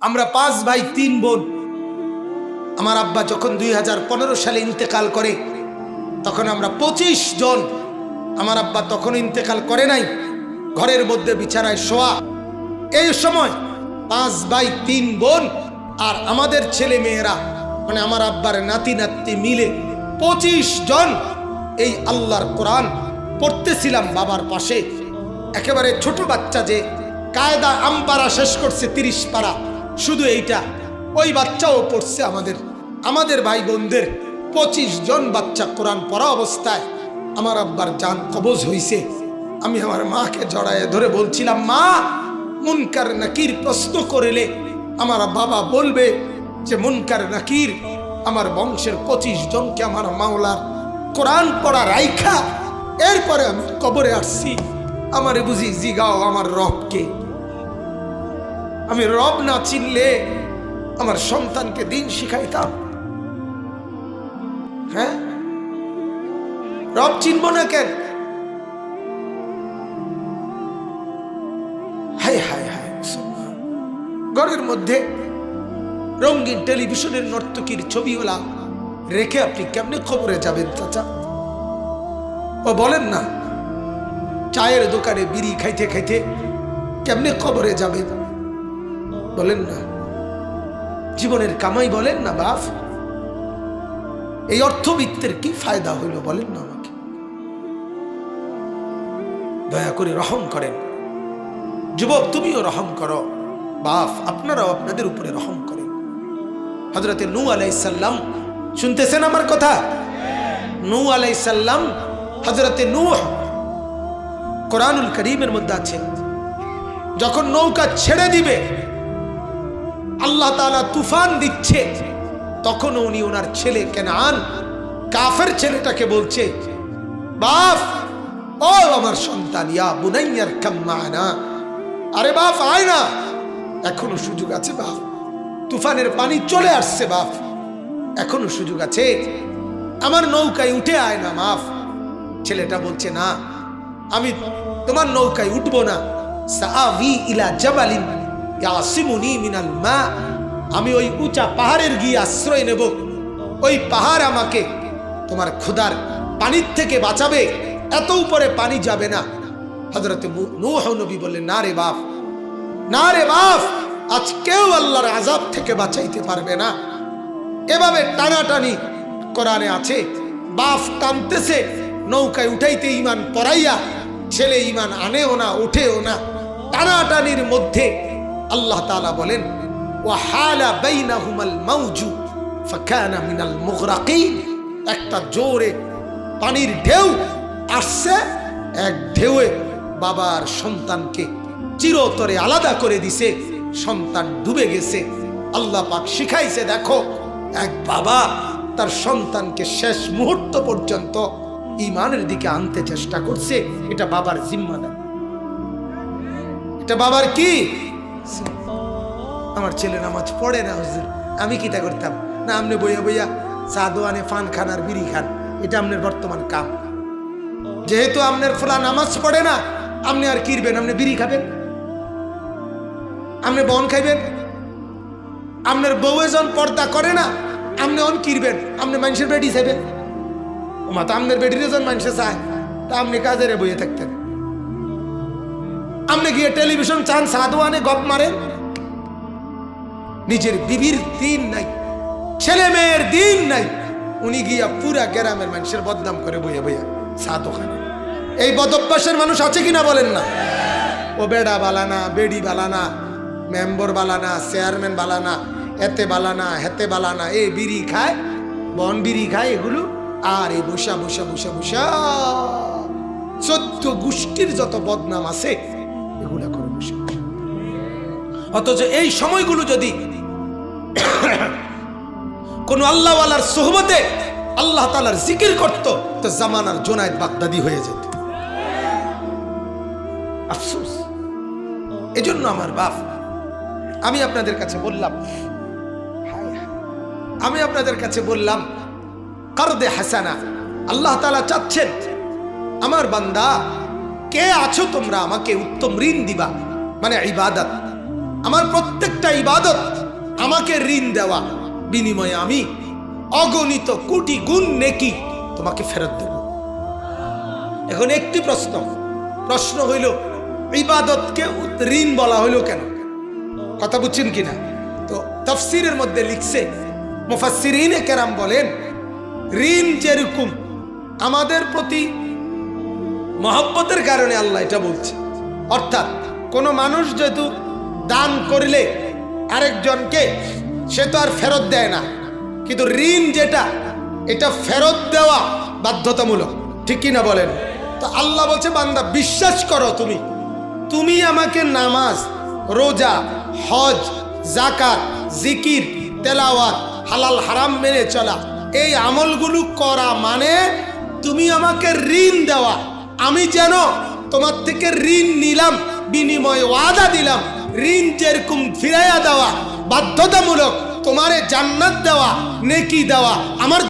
আমরা 5 ভাই 3 বোন। আমার আব্বা যখন 2015 সালে ইন্তেকাল করে তখন আমরা 25 জন। আমার আব্বা তখন ইন্তেকাল করে নাই, ঘরের মধ্যে বিছানায় শোয়া। এই সময় 5 ভাই 3 বোন আর আমাদের ছেলে মেয়েরা, মানে আমার আব্বার নাতি নাতি মিলে 25 জন এই আল্লাহর কোরআন পড়তেছিলাম বাবার পাশে। একেবারে ছোট বাচ্চা যে কায়দা আমপারা শেষ করছে 30 পারা, শুধু এইটা, ওই বাচ্চাও পড়ছে। আমাদের ভাই বোনদের 25 জন বাচ্চা কোরআন পড়া অবস্থায় আমার আব্বার জান কবজ হইছে। আমি আমার মাকে জড়ায় ধরে বলছিলাম, মা, মুনকার নাকির প্রশ্ন করিলে আমার বাবা বলবে যে মুনকার নাকির আমার বংশের 25 জনকে আমার মাওলার কোরআন পড়া রাইখা এরপরে আমি কবরে আসছি। আমারে বুঝি জিগাও আমার রবকে। আমি রব না চিনলে আমার সন্তানকে দিন শিখাইতাম? হ্যাঁ, রব চিনব না কেন? হায় হায় হায়, ঘরের মধ্যে রঙিন টেলিভিশনের নর্তকীর ছবিওয়ালা রেখে আপনি কেমনে খবরে যাবেন চাচা? ও বলেন না, চায়ের দোকানে বিড়ি খাইতে খাইতে কেমনে খবরে যাবেন? বলেন না, জীবনের কামাই বলেন না বাপ, এই অর্থবিত্তের কি ফায়দা হইল বলেন না আমাকে? দয়া করে রহম করেন। যুবক, তুমিও রহম করো। বাপ, আপনারাও আপনাদের উপরে রহম করেন। হযরতে নূহ আলাইহিস সালাম, শুনতেছেন আমার কথা? নূহ আলাইহিস সালাম, হযরতে নূহ, কোরআনুল কারীমের মধ্যে আছে, যখন নৌকা ছেড়ে দিবে আল্লাহ তাআলা তুফান দিচ্ছে, তখন উনি ওনার ছেলে কেনান, কাফের ছেলেটাকে বলছে, বাপ, ও আমার সন্তান, ইয়া বুনাইয়ার কাম মা'না, আরে বাপ আয় না, এখনো সুযোগ আছে বাপ, তুফানের পানি চলে আসছে বাপ, এখনো সুযোগ আছে, আমার নৌকায় উঠে আয় না বাপ। ছেলেটা বলছে, না, আমি তোমার নৌকায় উঠবো না। সাআবি ইলা জাবালিন ইয়াসিমুনি মিনাল মা, আমি ওই উঁচা পাহাড়ের গিয়ে আশ্রয় নেব, ওই পাহাড় আমাকে তোমার ক্ষুধার পানির থেকে বাঁচাবে, এত উপরে পানি যাবে না। হযরত নূহ নবী বললেন, না রে বাপ, না রে বাপ, আজ কেউ আল্লাহর আযাব থেকে বাঁচাইতে পারবে না। এভাবে টানাটানি কোরআনে আছে, বাপ টানতেছে, নৌকায় উঠাইতে ইমান পড়াইয়া, ছেলে ইমান আনেও না, উঠেও না। টানাটানির মধ্যে আল্লাহ তাআলা বলেন, ওয়াহালা বাইনাহুমাল মাউজু ফাকানা মিনাল মুগরাকিন, একটা জোরে পানির ঢেউ আসছে, এক ঢেউয়ে বাবার সন্তানকে চিরতরে আলাদা করে দিছে, সন্তান ডুবে গেছে। আল্লাহ পাক শিখাইছে, দেখো, এক বাবা তার সন্তানকে শেষ মুহূর্ত পর্যন্ত ঈমানের দিকে আনতে চেষ্টা করছে, এটা বাবার জিম্মাদার, এটা বাবার কি? আমার ছেলে নামাজ পড়ে না হুজুর, আমি কিটা করতাম? না, আপনি বইয়া বইয়া চা দোয়ানে পান খান আর বিড়ি খান, এটা আপনার বর্তমান কাম। যেহেতু আপনার ফলা নামাজ পড়ে না, আপনি আর কিরবেন? আপনি বিড়ি খাবেন, আপনি বন খাইবেন। আপনার বউ এজন পর্দা করে না, আপনি অন কিরবেন? আপনি মানুষের বেডি চাইবেন। ও মা, তো আপনার বেডির এজন মানুষে চায়, তা আপনি কাজের বইয়ে থাকতেন। আপনি গিয়ে টেলিভিশন চান, সাদওয়ানে গপ মারেন। নিজের বিবির দিন নাই, ছেলে মেয়ের দিন নাই, উনি গিয়া পুরা গ্রামের মানুষের বদনাম করে বইয়া বইয়া সাদ ওখানে। এই বদভ্যাসের মানুষ আছে কিনা বলেন না? ও বেডা বালানা, বেডি বালানা, মেম্বর বালানা, চেয়ারম্যান বালানা, এতে বালানা, হেতে বালানা, এই বিড়ি খায়, বন বিড়ি খায়, এগুলো আর এই বসা বসা বসা বসা 14 গোষ্ঠীর যত বদনাম আছে এগুলা করে বসে। অথচ এই সময়গুলো যদি কোন আল্লাহওয়ালার সোহবতে আল্লাহ তাআলার জিকির করত, তো জামানার জোনায়েদ বাগদাদি হয়ে যেত। আফসোস। এজন্য আমার বাপ, আমি আপনাদের কাছে বললাম, কারদে হাসানা, আল্লাহ তাআলা চাচ্ছেন, আমার বান্দা কে আছো তোমরা, আমাকে উত্তম ঋণ দিবা, মানে ইবাদত। আমার প্রত্যেকটা ইবাদত আমাকে ঋণ দেওয়া, বিনিময়ে আমি অগণিত কোটি গুণ নেকি তোমাকে ফেরত দেব। এখন একটি প্রশ্ন হইল, ইবাদতকে ঋণ বলা হইল কেন? কথা বুঝছেন কিনা? তো তাফসীরের মধ্যে লিখছে, মুফাসসিরিনে কেরাম বলেন, ঋণ যেরকম আমাদের প্রতি মহব্বতের কারণে আল্লাহ এটা বলছে। অর্থাৎ কোন মানুষ যেহেতু দান করলে আরেকজনকে, সে তো আর ফেরত দেয় না, কিন্তু ঋণ যেটা, এটা ফেরত দেওয়া বাধ্যতামূলক, ঠিক কিনা বলেন? তো আল্লাহ বলছে, বান্দা বিশ্বাস করো, তুমি আমাকে নামাজ, রোজা, হজ, যাকাত, জিকির, তেলাওয়াত, হালাল হারাম মেনে চলা, এই আমলগুলো করা মানে তুমি আমাকে ঋণ দেওয়া। আমি যেন তোমার থেকে ঋণ নিলাম, বিনিময়ে ওয়াদা দিলাম, ঋণ যেরকম ফিরাইয়া দেওয়া বাধ্যতামূলক, তোমারে জান্নাত দেওয়া, নেকি দেওয়া, আমার